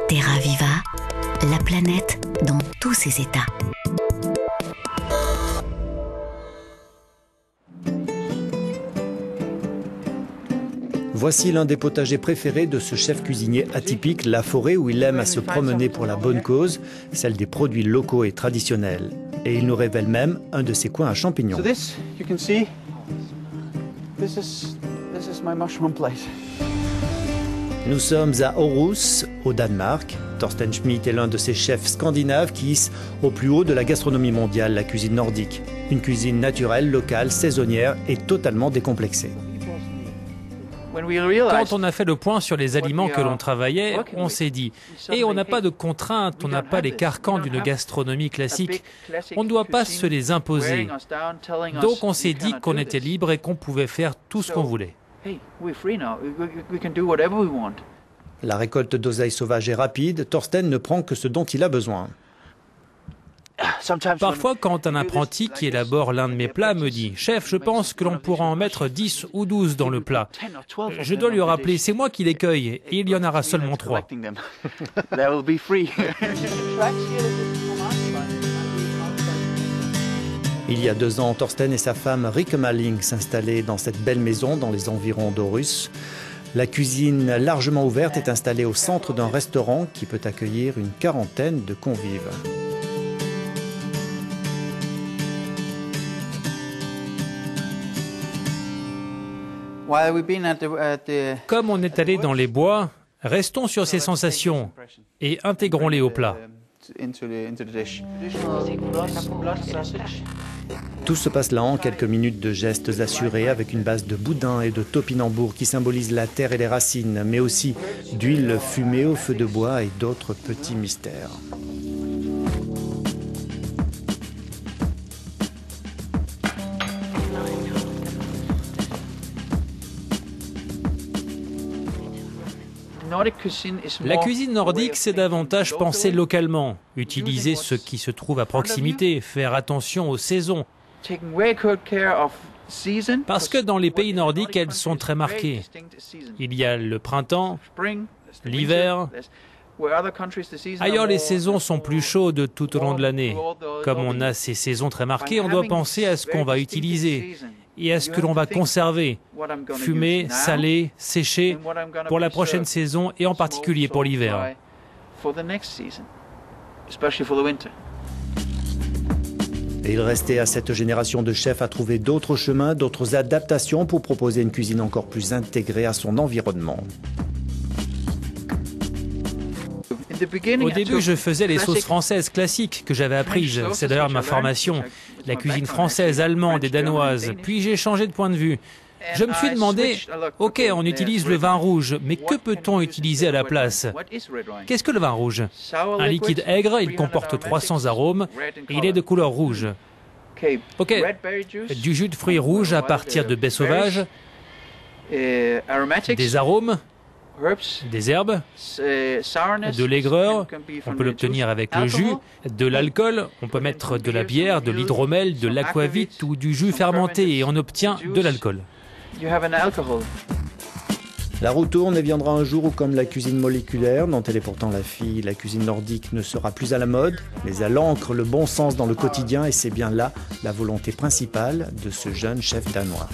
Terra Viva, la planète dans tous ses états. Voici l'un des potagers préférés de ce chef cuisinier atypique, la forêt où il aime à se promener pour la bonne cause, celle des produits locaux et traditionnels. Et il nous révèle même un de ses coins à champignons. So this, you can see, this is my mushroom plate. Nous sommes à Aarhus, au Danemark. Thorsten Schmidt est l'un de ces chefs scandinaves qui hissent au plus haut de la gastronomie mondiale la cuisine nordique. Une cuisine naturelle, locale, saisonnière et totalement décomplexée. Quand on a fait le point sur les aliments que l'on travaillait, on s'est dit « Et on n'a pas de contraintes, on n'a pas les carcans d'une gastronomie classique, on ne doit pas se les imposer. » Donc on s'est dit qu'on était libre et qu'on pouvait faire tout ce qu'on voulait. La récolte d'oseille sauvage est rapide, Thorsten ne prend que ce dont il a besoin. Parfois, quand un apprenti qui élabore l'un de mes plats me dit « Chef, je pense que l'on pourra en mettre 10 ou 12 dans le plat », je dois lui rappeler « C'est moi qui les cueille et il y en aura seulement 3 ». Il y a 2 ans, Thorsten et sa femme Rikke Malling s'installaient dans cette belle maison dans les environs d'Aarhus. La cuisine largement ouverte est installée au centre d'un restaurant qui peut accueillir une 40aine de convives. Comme on est allé dans les bois, restons sur ces sensations et intégrons-les au plat. Tout se passe là en quelques minutes de gestes assurés avec une base de boudin et de topinambour qui symbolisent la terre et les racines, mais aussi d'huile fumée au feu de bois et d'autres petits mystères. La cuisine nordique, c'est davantage penser localement, utiliser ce qui se trouve à proximité, faire attention aux saisons. Parce que dans les pays nordiques, elles sont très marquées. Il y a le printemps, l'hiver. Ailleurs, les saisons sont plus chaudes tout au long de l'année. Comme on a ces saisons très marquées, on doit penser à ce qu'on va utiliser et à ce que l'on va conserver, fumer, saler, sécher pour la prochaine saison et en particulier pour l'hiver. Et il restait à cette génération de chefs à trouver d'autres chemins, d'autres adaptations pour proposer une cuisine encore plus intégrée à son environnement. Au début, je faisais les sauces françaises classiques que j'avais apprises. C'est d'ailleurs ma formation, la cuisine française, allemande et danoise. Puis j'ai changé de point de vue. Je me suis demandé, ok, on utilise le vin rouge, mais que peut-on utiliser à la place? Qu'est-ce que le vin rouge? Un liquide aigre, il comporte 300 arômes et il est de couleur rouge. Ok, du jus de fruits rouges à partir de baies sauvages, des arômes, des herbes, de l'aigreur, on peut l'obtenir avec le jus, de l'alcool, on peut mettre de la bière, de l'hydromel, de l'aquavit ou du jus fermenté et on obtient de l'alcool. La roue tourne et viendra un jour où, comme la cuisine moléculaire, dont elle est pourtant la fille, la cuisine nordique ne sera plus à la mode, mais elle ancre le bon sens dans le quotidien et c'est bien là la volonté principale de ce jeune chef danois.